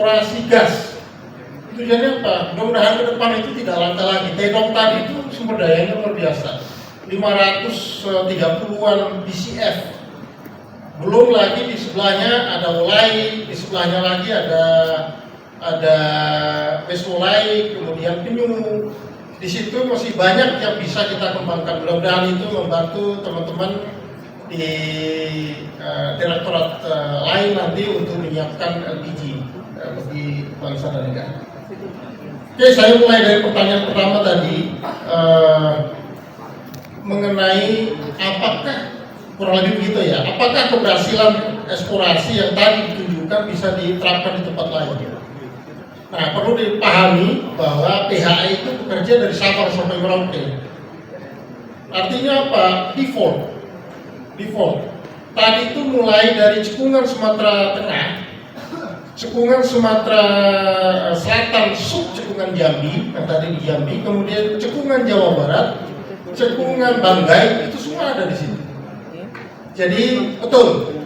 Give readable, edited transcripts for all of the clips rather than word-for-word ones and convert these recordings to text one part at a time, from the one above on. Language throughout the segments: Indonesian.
eksplorasi gas. Tujuannya apa? Mudah-mudahan ke depan itu tidak langka lagi. Tedong tadi itu sumber dayanya luar biasa, 530-an BCF. Belum lagi di sebelahnya ada Wolai, di sebelahnya lagi ada Westwolai, kemudian Penyu. Di situ masih banyak yang bisa kita kembangkan. Mudah-mudahan itu membantu teman-teman di direktorat lain nanti untuk menyiapkan LPG bagi bangsa dan negara. Oke, saya mulai dari pertanyaan pertama tadi mengenai apakah, kurang lebih begitu ya, apakah keberhasilan eksplorasi yang tadi ditunjukkan bisa diterapkan di tempat lain? Nah, perlu dipahami bahwa PHI itu bekerja dari Sabang sampai Merauke. Artinya apa? Default. Tadi itu mulai dari cekungan Sumatera Tengah, cekungan Sumatera Selatan, sub cekungan Jambi, yang tadi di Jambi, kemudian cekungan Jawa Barat, cekungan Banggai, itu semua ada di sini. Jadi betul,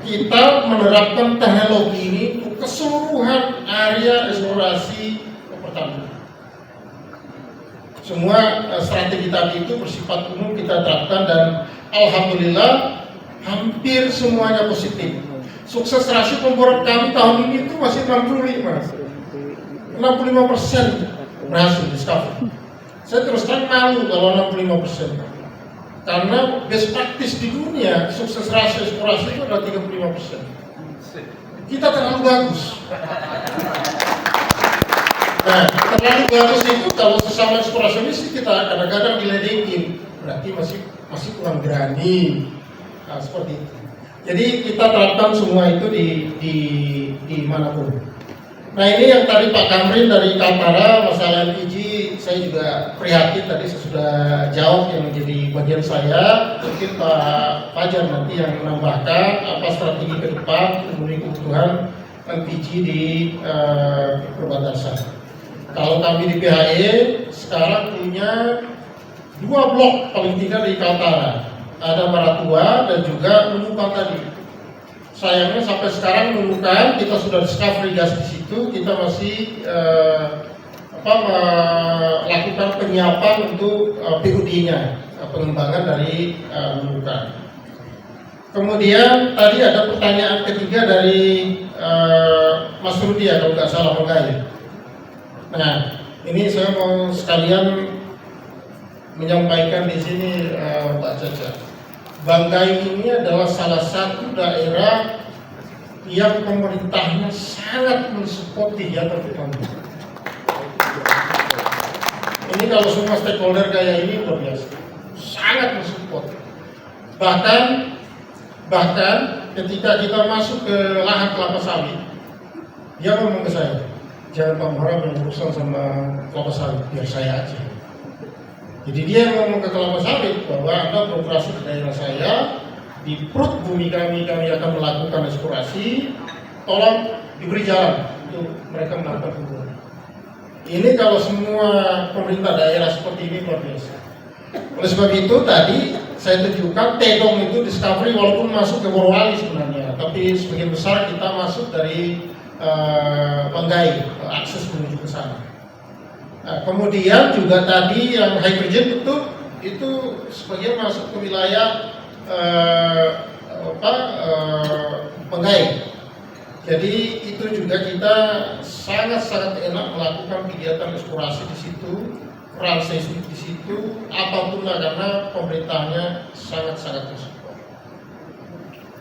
kita menerapkan teknologi ini untuk keseluruhan area eksplorasi pertambangan. Semua strategi tadi itu bersifat umum kita terapkan dan alhamdulillah hampir semuanya positif. Sukses rasio pemboran kami tahun ini itu masih 65% berhasil discover. Saya terus terang malu kalau 65%. Karena best practice di dunia sukses rasio eksplorasi itu adalah 35%. Kita terlalu bagus. Nah, terlalu bagus itu kalau sesama eksplorasionis kita kadang-kadang diledekin, berarti masih kurang berani. Nah, seperti itu. Jadi kita terapkan semua itu di manapun. Nah, ini yang tadi Pak Kamrin dari Kaltara masalah LPG, saya juga prihatin tadi saya sudah jawab yang menjadi bagian saya. Mungkin Pak Fajar nanti yang menambahkan apa strategi ke depan memenuhi kebutuhan LPG di perbatasan. Kalau kami di PHI sekarang punya 2 blok paling tidak di Kaltara. Ada Maratua dan juga Nunukan tadi. Sayangnya sampai sekarang Nunukan kita sudah discovery gas di situ, kita masih melakukan penyiapan untuk PUD-nya, pengembangan dari Nunukan. Kemudian tadi ada pertanyaan ketiga dari Mas Rudi ya, kalau nggak salah Banggai. Nah, ini saya mau sekalian menyampaikan di sini Pak Caca. Banggai ini adalah salah satu daerah yang pemerintahnya sangat mensupport kegiatan pertambangan. Ini kalau semua stakeholder kayak ini luar biasa, sangat mensupport. Bahkan ketika kita masuk ke lahan kelapa sawit, dia ngomong ke saya, jangan Pak Muharam yang urusan sama kelapa sawit, biar saya aja. Jadi dia ngomong ke kelapa sawit bahwa Anda beroperasi di daerah saya, di perut bumi kami akan melakukan eksplorasi, tolong diberi jalan untuk mereka melakukan hubungan. Ini kalau semua pemerintah daerah seperti ini luar biasa. Oleh sebab itu tadi saya tunjukkan Tedong itu discovery walaupun masuk ke Morowali sebenarnya, tapi sebagian besar kita masuk dari Banggai, akses menuju ke sana. Nah, kemudian juga tadi yang hydrogen itu sebagian masuk ke wilayah Banggai. Jadi itu juga kita sangat enak melakukan kegiatan eksplorasi di situ, peran seismik di situ, apapun lah karena pemerintahnya sangat mensupport.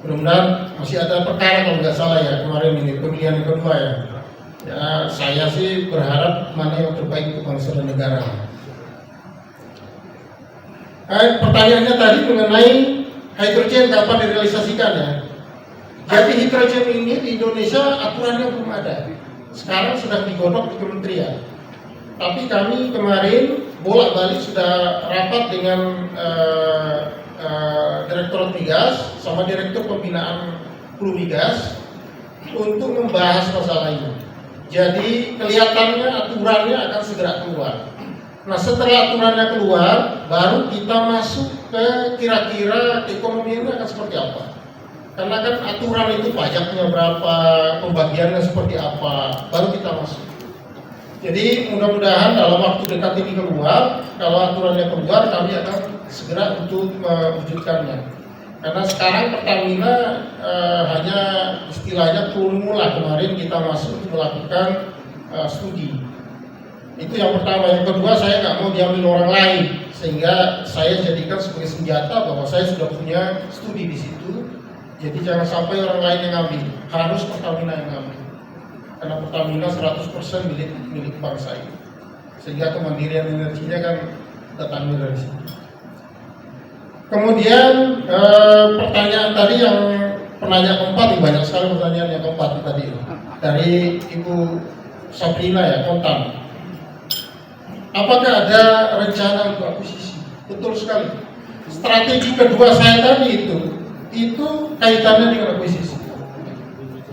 Mudah-mudahan masih ada perkara kalau nggak salah ya kemarin ini pemilihan yang kedua ya. Ya, saya sih berharap mana yang terbaik untuk bangsa dan negara. Pertanyaannya tadi mengenai hidrogen kapan direalisasikan ya. Jadi hidrogen ini di Indonesia aturannya belum ada. Sekarang sedang digodok di kementerian. Tapi kami kemarin bolak-balik sudah rapat dengan Direktorat Migas sama Direktur Pembinaan Hulu Migas untuk membahas masalah ini. Jadi kelihatannya aturannya akan segera keluar. Nah, setelah aturannya keluar, baru kita masuk ke kira-kira ekonomi ini akan seperti apa. Karena kan aturan itu pajaknya berapa, pembagiannya seperti apa, baru kita masuk. Jadi mudah-mudahan dalam waktu dekat ini keluar, kalau aturannya keluar kami akan segera untuk mewujudkannya. Karena sekarang Pertamina hanya istilahnya mula kemarin kita masuk untuk melakukan studi. Itu yang pertama. Yang kedua, saya nggak mau diambil orang lain, sehingga saya jadikan sebagai senjata bahwa saya sudah punya studi di situ. Jadi jangan sampai orang lain yang ngambil, harus Pertamina yang ngambil. Karena Pertamina 100% milik bangsa ini. Sehingga kemandirian energinya kan datangnya dari sini. Kemudian pertanyaan tadi yang penanya keempat, banyak sekali pertanyaan yang keempat tadi dari Ibu Sabrina ya, Kontan. Apakah ada rencana untuk akuisisi? Betul sekali. Strategi kedua saya tadi itu kaitannya dengan akuisisi.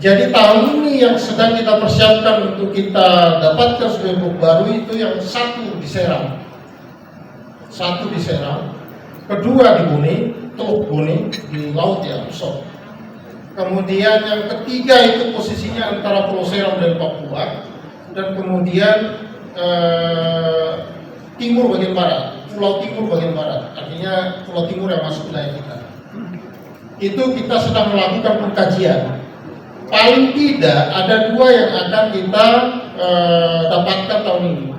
Jadi tahun ini yang sedang kita persiapkan untuk kita dapatkan sebagai blok baru itu yang satu di Serang, kedua di Bone, Teluk Bone di laut ya, Usop. Kemudian yang ketiga itu posisinya antara Pulau Serang dan Papua, dan kemudian timur bagian barat, Pulau Timur bagian barat, artinya Pulau Timur yang masuk wilayah kita. Itu kita sedang melakukan pengkajian. Paling tidak ada dua yang akan kita dapatkan tahun ini.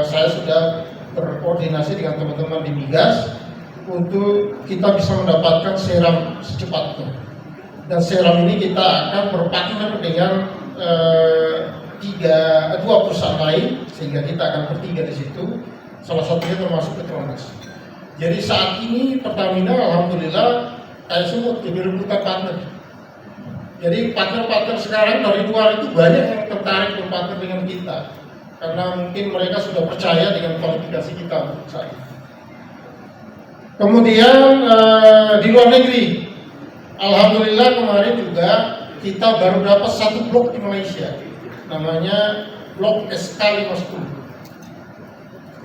Saya sudah berkoordinasi dengan teman-teman di Migas untuk kita bisa mendapatkan seram secepatnya. Dan seram ini kita akan berpartner dengan dua perusahaan lain, sehingga kita akan bertiga di situ. Salah satunya termasuk Petronas. Jadi saat ini Pertamina alhamdulillah kayak semut jadi rebutan partner. Jadi partner-partner sekarang dari luar itu banyak yang tertarik berpartner dengan kita, karena mungkin mereka sudah percaya dengan kualifikasi kita menurut saya. Kemudian di luar negeri, alhamdulillah kemarin juga kita baru dapat satu blok di Malaysia, namanya blok SK50.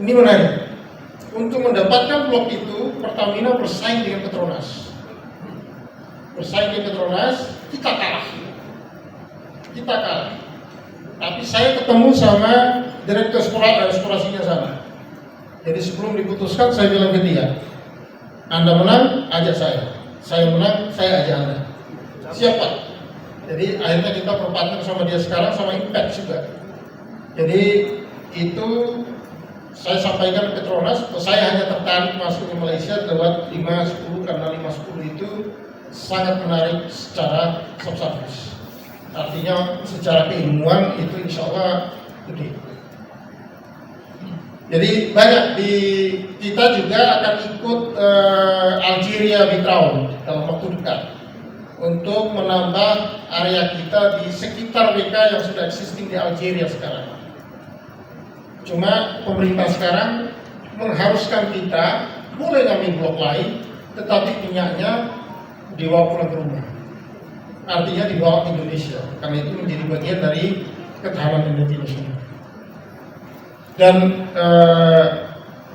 Ini menarik. Untuk mendapatkan blok itu, Pertamina bersaing dengan Petronas. Kita kalah. Tapi saya ketemu sama direktur eksplorasinya sana. Jadi sebelum diputuskan saya bilang ke dia, Anda menang, ajak saya. Saya menang, saya ajak Anda. Siapa? Jadi akhirnya kita berpartner sama dia sekarang, sama Impact juga. Jadi itu saya sampaikan ke Petronas, saya hanya tertarik masuk ke Malaysia lewat 5-10, karena 5-10 itu sangat menarik secara subservice. Artinya secara keilmuan itu insya Allah gede. Jadi banyak kita juga akan ikut Algeria Bitraun dalam waktu dekat untuk menambah area kita di sekitar BK yang sudah existing di Algeria sekarang. Cuma pemerintah sekarang mengharuskan kita boleh ngambil blok lain, tetapi minyaknya dibawa pulang ke rumah, artinya dibawa ke Indonesia, karena itu menjadi bagian dari ketahanan energi nasional. Dan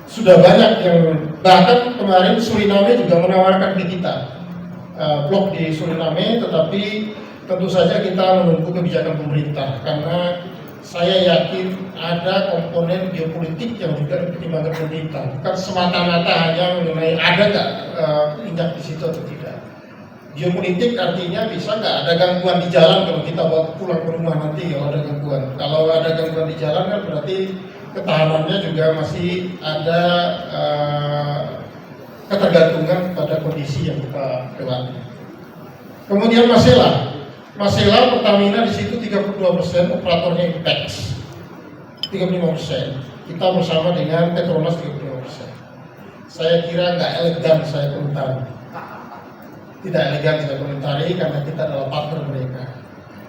sudah banyak yang, bahkan kemarin Suriname juga menawarkan ke kita blok di Suriname, tetapi tentu saja kita menunggu kebijakan pemerintah, karena saya yakin ada komponen geopolitik yang juga dipertimbangkan pemerintah, bukan semata-mata hanya mengenai ada nggak minyak di situ atau tidak. Geopolitik artinya bisa nggak ada gangguan di jalan kalau kita bawa pulang ke rumah nanti kalau ada gangguan. Kalau ada gangguan di jalan kan berarti ketahanannya juga masih ada ketergantungan pada kondisi yang kita lewati. Kemudian Masela Pertamina di situ 32%, operatornya Impact 35%. Kita bersama dengan Petronas 35%. Saya kira nggak elegan saya komentari. Tidak elegan saya komentari karena kita adalah partner mereka.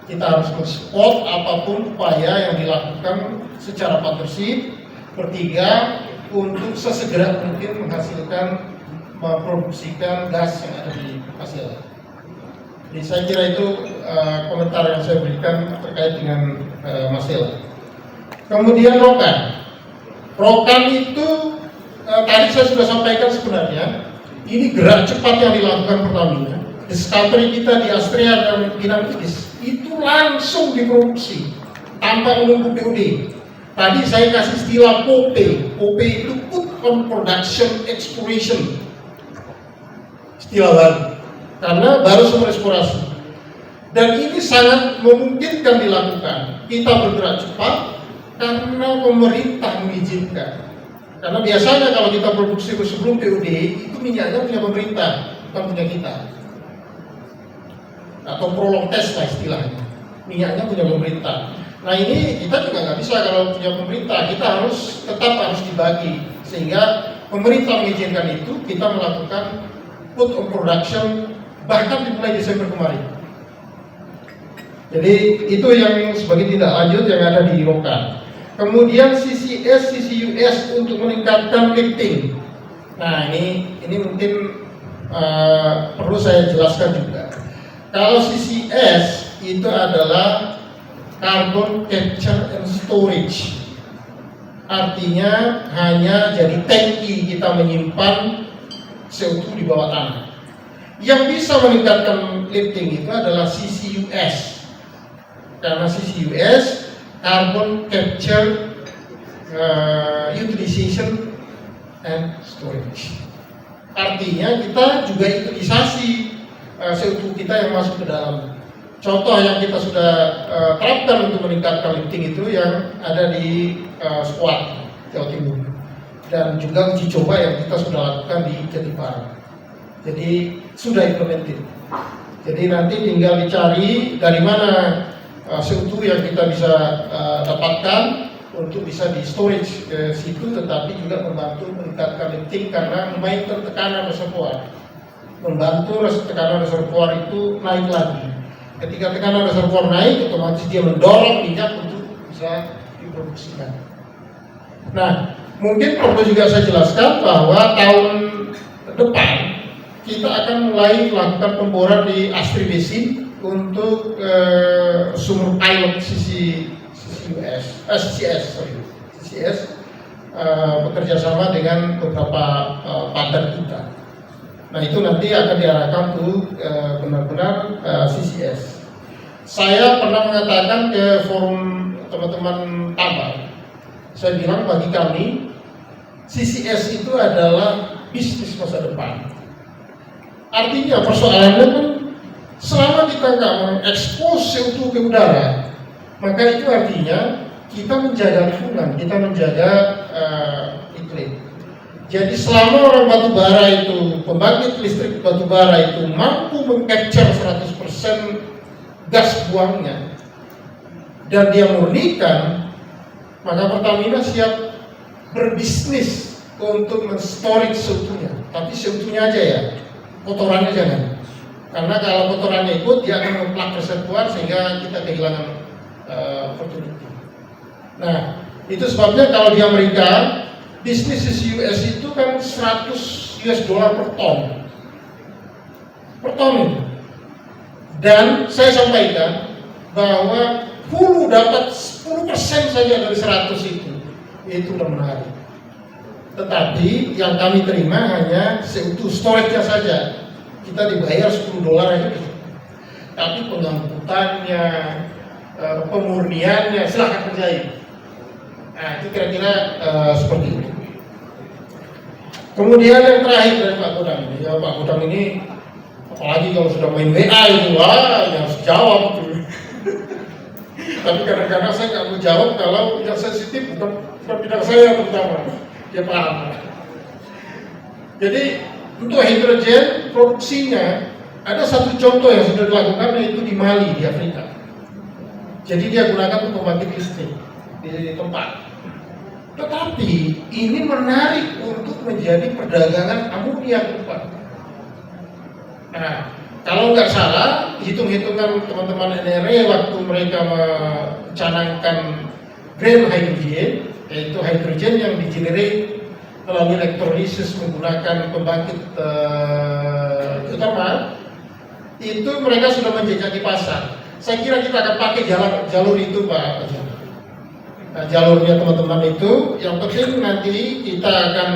Kita harus mensupport apapun upaya yang dilakukan secara partnership bertiga untuk sesegera mungkin menghasilkan, memproduksikan gas yang ada di Masela. Jadi saya kira itu komentar yang saya berikan terkait dengan Masela. Kemudian Rokan itu tadi saya sudah sampaikan sebenarnya ini gerak cepat yang dilakukan Pertamina discovery kita di Astrea dan Pinang Kudus itu langsung diproduksi tanpa menunggu PUD. Tadi saya kasih istilah POPE. POPE itu Put on Production Exploration. Istilah baru. Karena baru sumber eksplorasi. Dan ini sangat memungkinkan dilakukan. Kita bergerak cepat karena pemerintah mengizinkan. Karena biasanya kalau kita produksi sebelum PUD, itu minyaknya punya pemerintah, bukan punya kita. Atau prolong test lah istilahnya. Minyaknya punya pemerintah. Nah ini kita juga nggak bisa kalau punya pemerintah, kita tetap harus dibagi. Sehingga pemerintah mengizinkan itu, kita melakukan put on production bahkan dimulai Desember kemarin. Jadi itu yang sebagai tindak lanjut yang ada di Rokan. Kemudian CCS, CCUS untuk meningkatkan lifting. Nah ini mungkin perlu saya jelaskan juga. Kalau CCS itu adalah Carbon Capture and Storage. Artinya hanya jadi tangki kita menyimpan CO2 di bawah tanah. Yang bisa meningkatkan lifting itu adalah CCUS. Karena CCUS Carbon Capture Utilization and Storage. Artinya kita juga utilisasi CO2 kita yang masuk ke dalam. Contoh yang kita sudah terapkan untuk meningkatkan lifting itu yang ada di Squat, Jawa Timur. Dan juga uji coba yang kita sudah lakukan di Jatibarang. Jadi sudah implemented. Jadi nanti tinggal dicari dari mana CO2 yang kita bisa dapatkan untuk bisa di storage ke situ, tetapi juga membantu meningkatkan lifting karena memaintain tekanan reservoir. Membantu tekanan reservoir itu naik lagi. Ketika tekanan reservoir naik, otomatis dia mendorong minyak untuk bisa diproduksikan. Nah, mungkin perlu juga saya jelaskan bahwa tahun depan kita akan mulai melakukan pemboran di Astri Basin untuk sumur pilot CCS bekerja sama dengan beberapa partner kita. Nah itu nanti akan diarahkan untuk benar-benar CCS. Saya pernah mengatakan ke forum teman-teman tambang, saya bilang bagi kami CCS itu adalah bisnis masa depan. Artinya persoalannya kan selama kita nggak mengekspos CO2 ke udara, maka itu artinya kita menjaga lingkungan, kita menjaga iklim. Jadi selama orang batubara itu, pembangkit listrik batubara itu mampu mengcapture 100% gas buangnya dan dia murnikan, maka Pertamina siap berbisnis untuk men-storage CO2-nya. Tapi CO2-nya aja ya, kotorannya jangan. Karena kalau kotorannya ikut, dia akan memplak reservoir sehingga kita kehilangan opportunity. Nah, itu sebabnya kalau di Amerika bisnis US itu kan $100 per ton itu. Dan saya sampaikan bahwa hulu dapat 10% saja dari 100 itu udah menarik. Tetapi yang kami terima hanya CO2 storage-nya saja, kita dibayar $10 aja. Tapi pengangkutannya, pemurniannya silahkan kerjain. Nah, itu kira-kira seperti itu. Kemudian yang terakhir dari Pak Godang ini, ya Pak Godang ini apalagi kalau sudah main WA itu, ya harus jawab itu. Tapi kadang-kadang saya nggak mau jawab kalau yang sensitif bukan bidang saya terutama, dia paham. Jadi untuk hidrogen produksinya ada satu contoh yang sudah dilakukan yaitu di Mali di Afrika. Jadi dia gunakan untuk pembangkit listrik di tempat. Tetapi ini menarik untuk menjadi perdagangan amonia ke depan. Nah, kalau nggak salah, hitung-hitungan teman-teman NRE waktu mereka mencanangkan green hydrogen, yaitu hidrogen yang digenerate melalui elektrolisis menggunakan pembangkit utama, itu mereka sudah menjajaki pasar. Saya kira kita akan pakai jalur itu, Pak. Nah, jalurnya teman-teman itu, yang penting nanti kita akan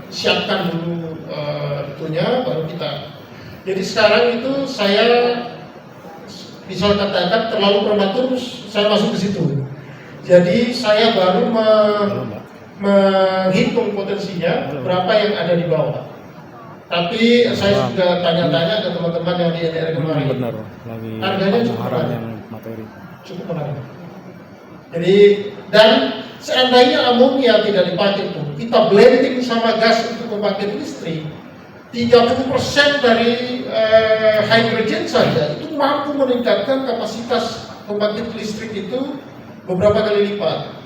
siapkan dulu itunya, baru kita. Jadi sekarang itu saya bisa katakan terlalu prematur saya masuk ke situ. Jadi saya baru menghitung potensinya berapa yang ada di bawah. Tapi saya juga tanya-tanya ke teman-teman yang di NR kemarin. Benar, lagi harganya cukup menarik. Materi. Cukup menarik. Jadi dan seandainya amonia tidak dipakai pun, kita blending sama gas untuk membangkit listrik, 30% dari hydrogen saja itu mampu meningkatkan kapasitas pembangkit listrik itu beberapa kali lipat.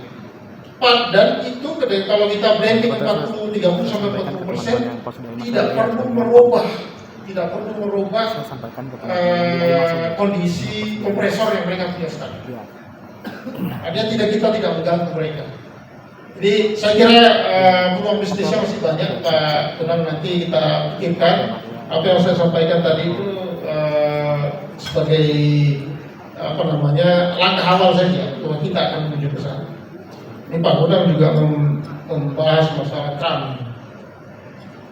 Dan itu kalau kita blending 30 sampai 40% tidak perlu merubah kondisi kompresor yang mereka punya sekarang. Artinya kita tidak mengganggu mereka. Jadi saya kira peluang bisnisnya masih banyak, Pak Tunang. Nanti kita pikirkan apa yang saya sampaikan tadi itu sebagai langkah awal saja bahwa kita akan menuju ke sana. Ini Pak Tunang juga membahas masalah kami.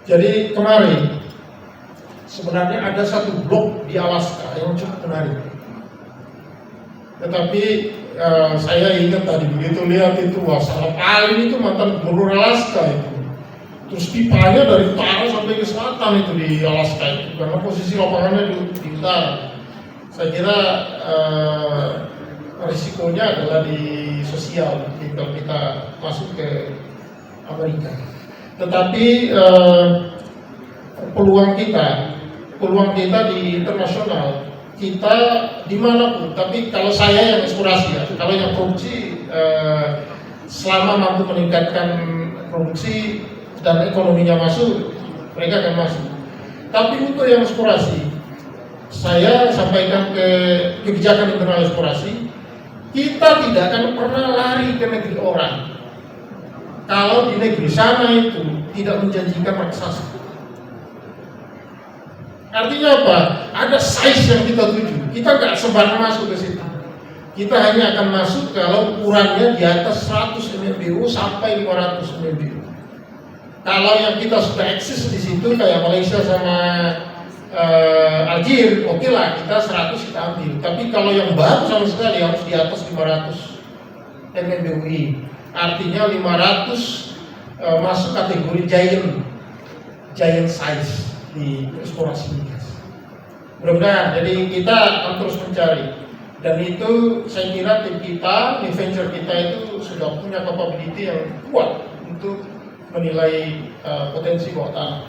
Jadi kemarin sebenarnya ada satu blok di Alaska yang cukup menarik. Tetapi saya ingat tadi begitu lihat itu, wah salah paling itu mantan gubernur Alaska itu. Terus pipanya dari utara sampai ke selatan itu di Alaska itu, karena posisi lapangannya di utara. Saya kira risikonya adalah di sosial kalau kita masuk ke Amerika. Tetapi peluang kita di internasional, kita dimanapun, tapi kalau saya yang eksplorasi ya, kalau yang produksi selama mampu meningkatkan produksi dan ekonominya masuk, mereka akan masuk. Tapi untuk yang eksplorasi, saya sampaikan ke kebijakan internal eksplorasi, kita tidak akan pernah lari ke negeri orang kalau di negeri sana itu tidak menjanjikan raksasa. Artinya apa? Ada size yang kita tuju. Kita nggak sembarang masuk ke situ. Kita hanya akan masuk kalau ukurannya di atas 100 MMBU sampai 500 MMBU. Kalau yang kita sudah eksis di situ kayak Malaysia sama Algier, oke lah kita 100 kita ambil. Tapi kalau yang baru sama sekali harus di atas 500 MMBU. Artinya 500 masuk kategori giant size di eksplorasi migas. Mudah-mudahan, jadi kita akan terus mencari. Dan itu saya kira tim kita, di venture kita itu sudah punya capability yang kuat untuk menilai potensi bawah tanah.